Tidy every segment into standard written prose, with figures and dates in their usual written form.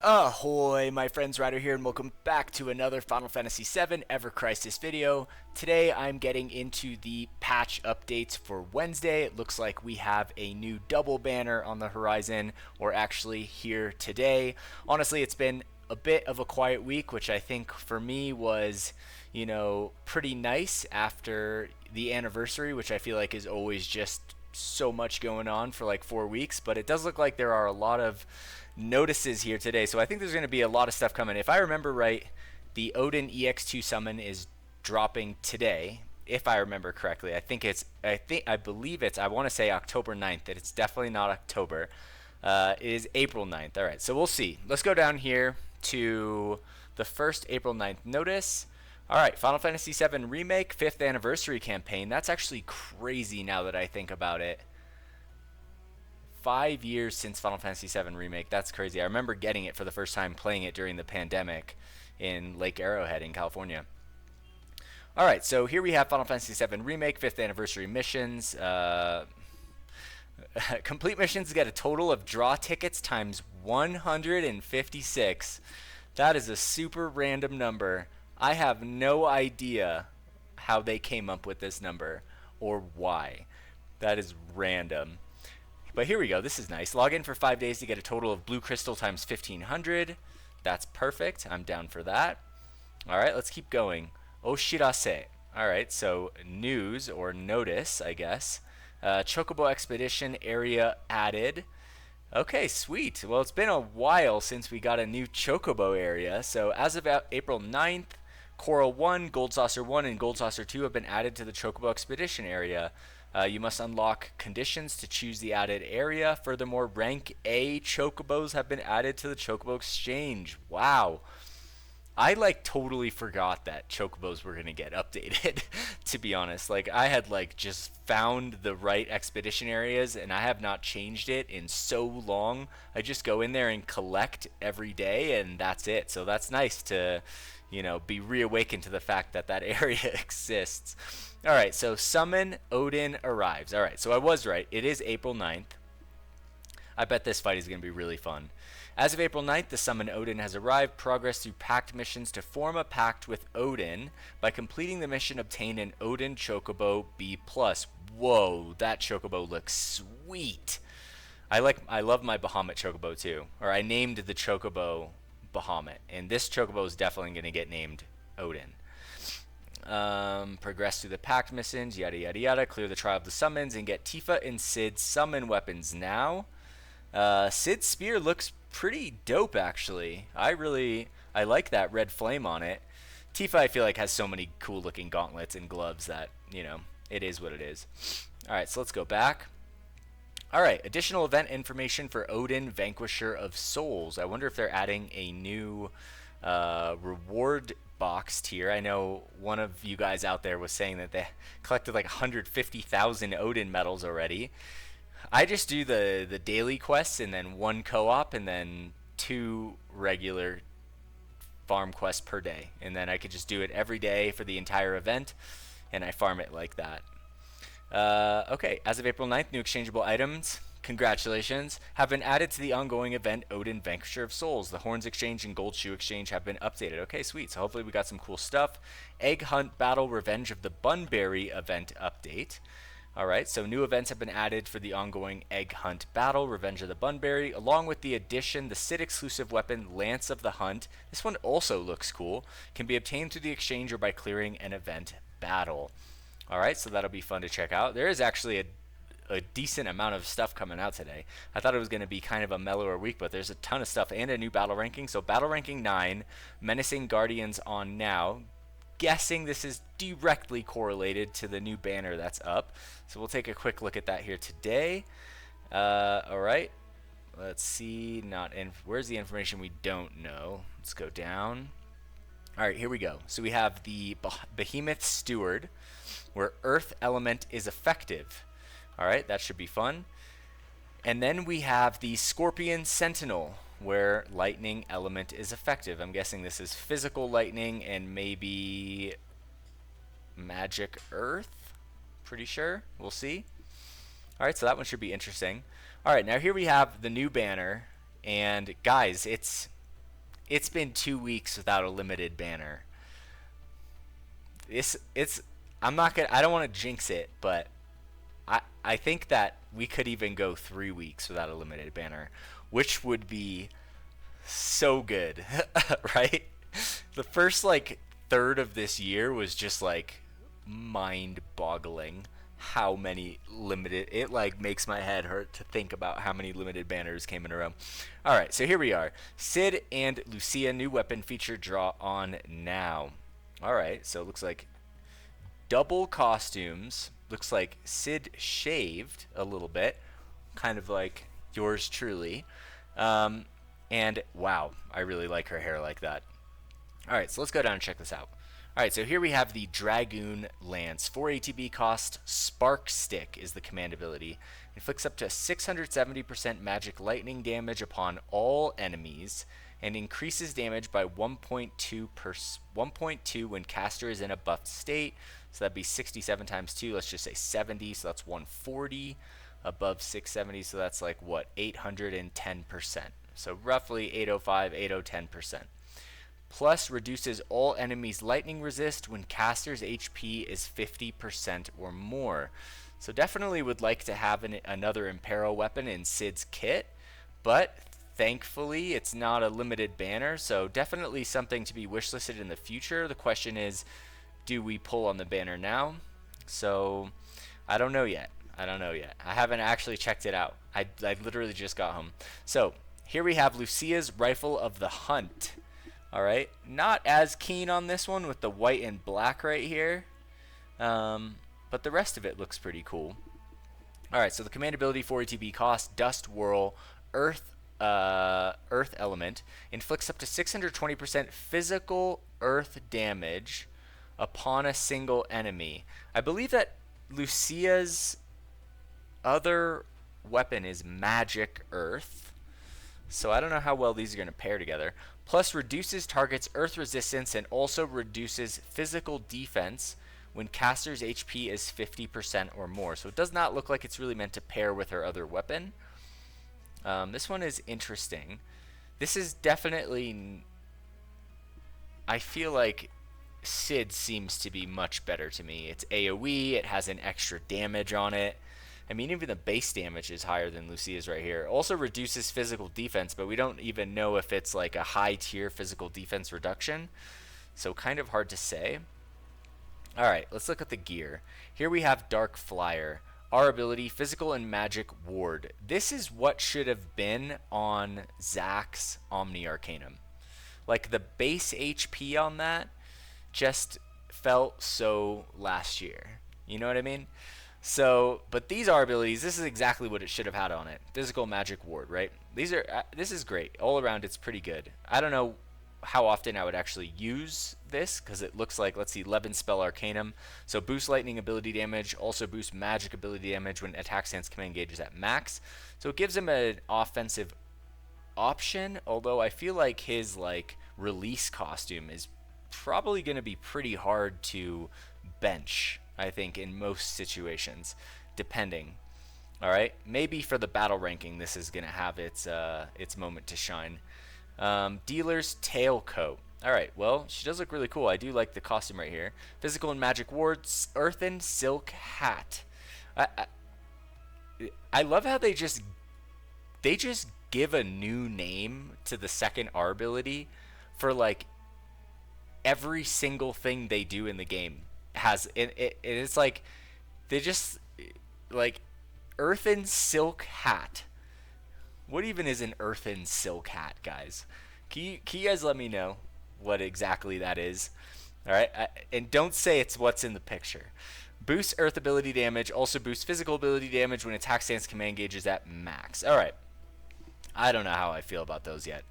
Ahoy, my friends, Ryder here, and welcome back to another Final Fantasy VII Ever Crisis video. Today I'm getting into the patch updates for Wednesday. It looks like we have a new double banner on the horizon, or actually here today. Honestly, it's been a bit of a quiet week, which I think for me was, pretty nice after the anniversary, which I feel like is always just so much going on for like 4 weeks. But it does look like there are a lot of notices here today, so I think there's going to be a lot of stuff coming. If I remember right, the Odin EX2 summon is dropping today, if I remember correctly. I believe it's, I want to say October 9th. It's definitely not October. It is April 9th. All right, so we'll see. Let's go down here to the first April 9th notice. All right, Final Fantasy VII Remake 5th Anniversary Campaign. That's actually crazy now that I think about it. 5 years since Final Fantasy VII Remake. That's crazy. I remember getting it for the first time, playing it during the pandemic in Lake Arrowhead in California. Alright, so here we have Final Fantasy VII Remake 5th Anniversary missions. Complete missions get a total of draw tickets times 156. That is a super random number. I have no idea how they came up with this number or why. That is random. But here we go. This is nice. Log in for 5 days to get a total of blue crystal times 1500. That's perfect. I'm down for that. All right, let's keep going. Oshirase. All right, so news or notice, I guess. Chocobo expedition area added. Okay, sweet. Well, it's been a while since we got a new Chocobo area. So as of April 9th, Coral 1, Gold Saucer 1, and Gold Saucer 2 have been added to the Chocobo expedition area. You must unlock conditions to choose the added area. Furthermore, rank A Chocobos have been added to the Chocobo Exchange. Wow. I totally forgot that Chocobos were going to get updated, to be honest. I had just found the right expedition areas and I have not changed it in so long. I just go in there and collect every day and that's it. So that's nice to, be reawakened to the fact that that area exists. Alright, so Summon Odin arrives. Alright, so I was right. It is April 9th. I bet this fight is going to be really fun. As of April 9th, the Summon Odin has arrived. Progress through pact missions to form a pact with Odin. By completing the mission, obtain an Odin Chocobo B+. Whoa, that Chocobo looks sweet. I love my Bahamut Chocobo too. Or I named the Chocobo Bahamut. And this Chocobo is definitely going to get named Odin. Progress through the pact missions, yada yada yada. Clear the trial of the summons and get Tifa and Cid's summon weapons now. Cid's spear looks pretty dope actually. I like that red flame on it. Tifa I feel like has so many cool looking gauntlets and gloves that, it is what it is. Alright, so let's go back. Alright, additional event information for Odin, Vanquisher of Souls. I wonder if they're adding a new reward box tier. I know one of you guys out there was saying that they collected 150,000 Odin medals already. I just do the daily quests and then 1 co-op and then 2 regular farm quests per day. And then I could just do it every day for the entire event and I farm it like that. Okay, as of April 9th, new exchangeable items, congratulations, have been added to the ongoing event Odin Vanquisher of Souls. The Horns Exchange and Gold Shoe Exchange have been updated. Okay, sweet. So hopefully we got some cool stuff. Egg Hunt Battle Revenge of the Bunberry event update. Alright, so new events have been added for the ongoing Egg Hunt Battle, Revenge of the Bunberry, along with the addition, the Cid exclusive weapon, Lance of the Hunt. This one also looks cool. Can be obtained through the exchange or by clearing an event battle. Alright, so that'll be fun to check out. There is actually a decent amount of stuff coming out today. I thought it was going to be kind of a mellower week, but there's a ton of stuff and a new battle ranking. So battle ranking 9, Menacing Guardians on now. Guessing this is directly correlated to the new banner that's up. So we'll take a quick look at that here today. Alright, let's see. Where's the information we don't know? Let's go down. Alright, here we go. So we have the Behemoth Steward, where Earth Element is effective. Alright, that should be fun. And then we have the Scorpion Sentinel, where Lightning Element is effective. I'm guessing this is physical lightning and maybe magic earth. Pretty sure. We'll see. Alright, so that one should be interesting. Alright, now here we have the new banner. And guys, it's it's been 2 weeks without a limited banner. It's I'm not gonna I don't want to jinx it, but I think that we could even go 3 weeks without a limited banner, which would be so good, right? The first like third of this year was just like mind-boggling how many limited it like makes my head hurt to think about how many limited banners came in a row. All right, so here we are. Cid and Lucia new weapon feature draw on now. All right, so it looks like double costumes. Looks like Cid shaved a little bit, kind of like yours truly. And wow, I really like her hair like that. All right, so let's go down and check this out. All right, so here we have the Dragoon Lance. 4 ATB cost, Spark Stick is the command ability. Inflicts up to 670% magic lightning damage upon all enemies and increases damage by 1.2 when caster is in a buffed state. So that'd be 67 times 2, let's just say 70, so that's 140 above 670, so that's like what, 810%. So roughly 805, 810%. Plus reduces all enemies lightning resist when caster's HP is 50% or more. So definitely would like to have another Impero weapon in Cid's kit, but thankfully it's not a limited banner, so definitely something to be wishlisted in the future. The question is, do we pull on the banner now? So I don't know yet. I haven't actually checked it out. I literally just got home. So here we have Lucia's Rifle of the Hunt. All right, not as keen on this one with the white and black right here, but the rest of it looks pretty cool. All right, so the command ability 4 ATB cost, Dust Whirl, Earth Element, inflicts up to 620% physical Earth damage upon a single enemy. I believe that Lucia's other weapon is Magic Earth, so I don't know how well these are going to pair together. Plus reduces target's earth resistance and also reduces physical defense when caster's HP is 50% or more. So it does not look like it's really meant to pair with her other weapon. This one is interesting. This is definitely... I feel like Cid seems to be much better to me. It's AoE, it has an extra damage on it. I mean, even the base damage is higher than Lucia's right here. Also reduces physical defense, but we don't even know if it's like a high tier physical defense reduction. So kind of hard to say. All right, let's look at the gear. Here we have Dark Flyer. Our ability, physical and magic ward. This is what should have been on Zack's Omni Arcanum. Like the base HP on that just felt so last year. You know what I mean? So, but these are abilities. This is exactly what it should have had on it. Physical magic ward, right? This is great. All around, it's pretty good. I don't know how often I would actually use this because it looks like, let's see, 11 spell arcanum. So boost lightning ability damage, also boost magic ability damage when attack stance command engages at max. So it gives him an offensive option, although I feel like his like release costume is probably going to be pretty hard to bench, I think, in most situations, depending. All right, maybe for the battle ranking, this is going to have its moment to shine. Dealer's tailcoat. All right, well, she does look really cool. I do like the costume right here. Physical and magic wards, earthen silk hat. I love how they just give a new name to the second R ability for like every single thing they do in the game. It's like they just like earthen silk hat. What even is an earthen silk hat, guys? Can you guys let me know what exactly that is? All right, and don't say it's what's in the picture. Boosts earth ability damage, also boosts physical ability damage when attack stance command engages at max. All right, I don't know how I feel about those yet.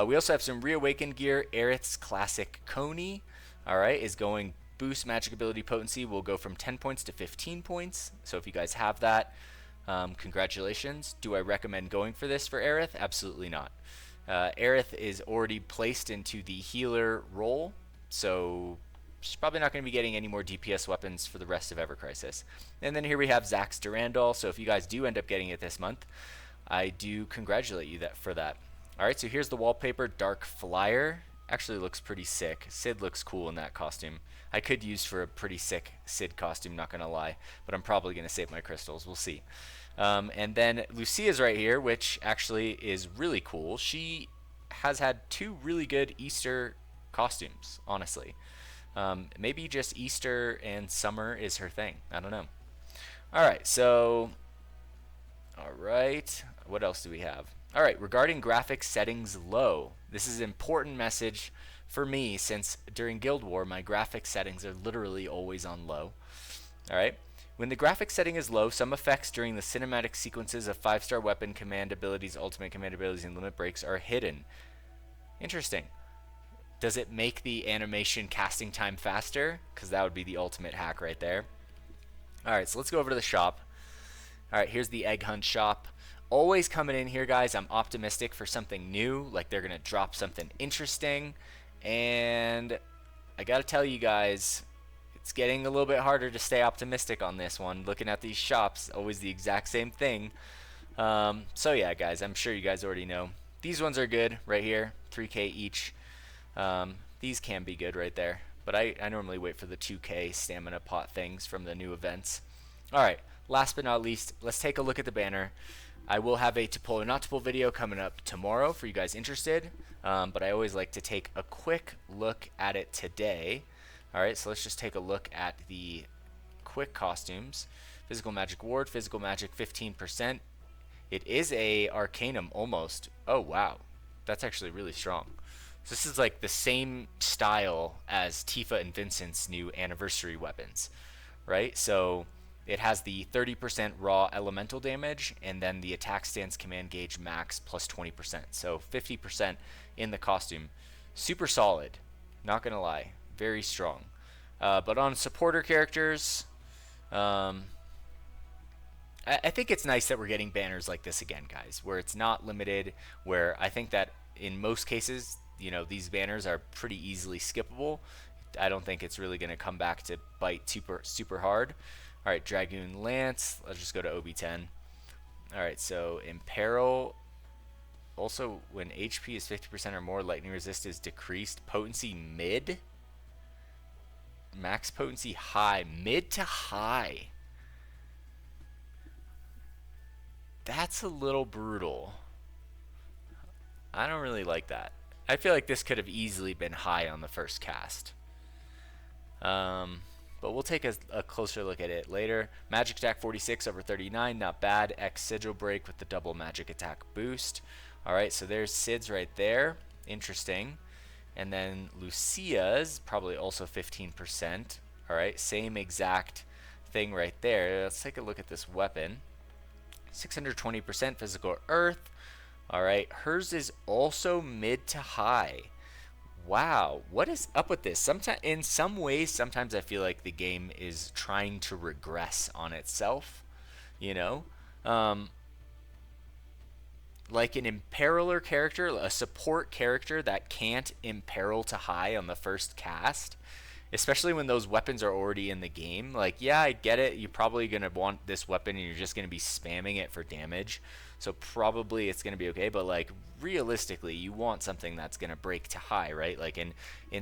We also have some Reawakened gear. Aerith's classic Coney, all right, is going boost magic ability potency. Will go from 10 points to 15 points. So if you guys have that, congratulations. Do I recommend going for this for Aerith? Absolutely not. Aerith is already placed into the healer role, so she's probably not going to be getting any more DPS weapons for the rest of Ever Crisis. And then here we have Zack's Durandal. So if you guys do end up getting it this month, I do congratulate you for that. Alright, so here's the wallpaper, Dark Flyer. Actually looks pretty sick. Cid looks cool in that costume. I could use for a pretty sick Cid costume, not gonna lie, but I'm probably gonna save my crystals. We'll see. And then Lucia's right here, which actually is really cool. She has had 2 really good Easter costumes, honestly. Maybe just Easter and summer is her thing. I don't know. Alright, so... Alright, what else do we have? Alright, regarding graphics settings low. This is an important message for me since during Guild War my graphics settings are literally always on low. Alright, when the graphics setting is low, some effects during the cinematic sequences of 5-star weapon command abilities, ultimate command abilities, and limit breaks are hidden. Interesting. Does it make the animation casting time faster? Because that would be the ultimate hack right there. Alright, so let's go over to the shop. Alright, here's the Egg Hunt shop. Always coming in here, guys, I'm optimistic for something new, like they're going to drop something interesting. And I got to tell you guys, it's getting a little bit harder to stay optimistic on this one. Looking at these shops, always the exact same thing. So yeah, guys, I'm sure you guys already know. These ones are good right here, 3K each. These can be good right there, but I normally wait for the 2K stamina pot things from the new events. Alright, last but not least, let's take a look at the banner. I will have a to pull or not to pull video coming up tomorrow for you guys interested, but I always like to take a quick look at it today. Alright, so let's just take a look at the quick costumes. Physical Magic Ward, Physical Magic 15%. It is a Arcanum almost. Oh wow, that's actually really strong. So this is like the same style as Tifa and Vincent's new anniversary weapons, right? So it has the 30% raw elemental damage, and then the attack stance command gauge max plus 20%. So 50% in the costume. Super solid, not gonna lie, very strong. But on supporter characters, I think it's nice that we're getting banners like this again, guys, where it's not limited, where I think that in most cases, you know, these banners are pretty easily skippable. I don't think it's really going to come back to bite super hard. All right, Dragoon Lance. Let's just go to OB10. All right, so Imperil. Also, when HP is 50% or more, lightning resist is decreased. Potency mid. Max potency high. Mid to high. That's a little brutal. I don't really like that. I feel like this could have easily been high on the first cast. But we'll take a closer look at it later. Magic attack 46 over 39, not bad. X sigil break with the double magic attack boost. Alright, so there's Cid's right there. Interesting. And then Lucia's, probably also 15%. Alright, same exact thing right there. Let's take a look at this weapon. 620% physical earth. Alright, hers is also mid to high. Wow, what is up with this? In some ways, sometimes I feel like the game is trying to regress on itself, you know? Like an Imperiler character, a support character that can't imperil to high on the first cast, especially when those weapons are already in the game. Like, yeah, I get it. You're probably going to want this weapon and you're just going to be spamming it for damage. So probably it's going to be okay, but like realistically, you want something that's going to break to high, right? Like in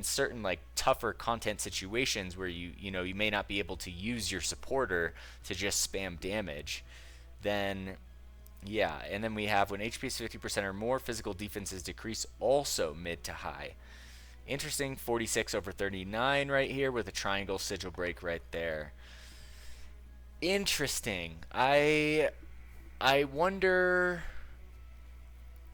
certain like tougher content situations where you know, you may not be able to use your supporter to just spam damage, then yeah. And then we have when HP is 50% or more, physical defenses decrease, also mid to high. Interesting, 46 over 39 right here with a triangle sigil break right there. Interesting. I wonder.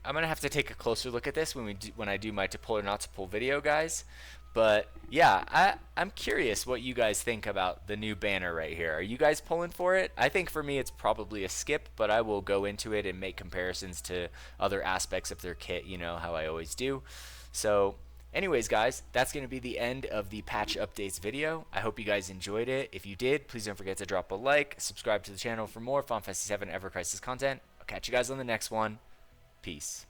I'm gonna have to take a closer look at this when I do my to pull or not to pull video, guys. But yeah, I'm curious what you guys think about the new banner right here. Are you guys pulling for it? I think for me it's probably a skip, but I will go into it and make comparisons to other aspects of their kit, you know how I always do. So anyways, guys, that's going to be the end of the patch updates video. I hope you guys enjoyed it. If you did, please don't forget to drop a like, subscribe to the channel for more FF7 Ever Crisis content. I'll catch you guys on the next one. Peace.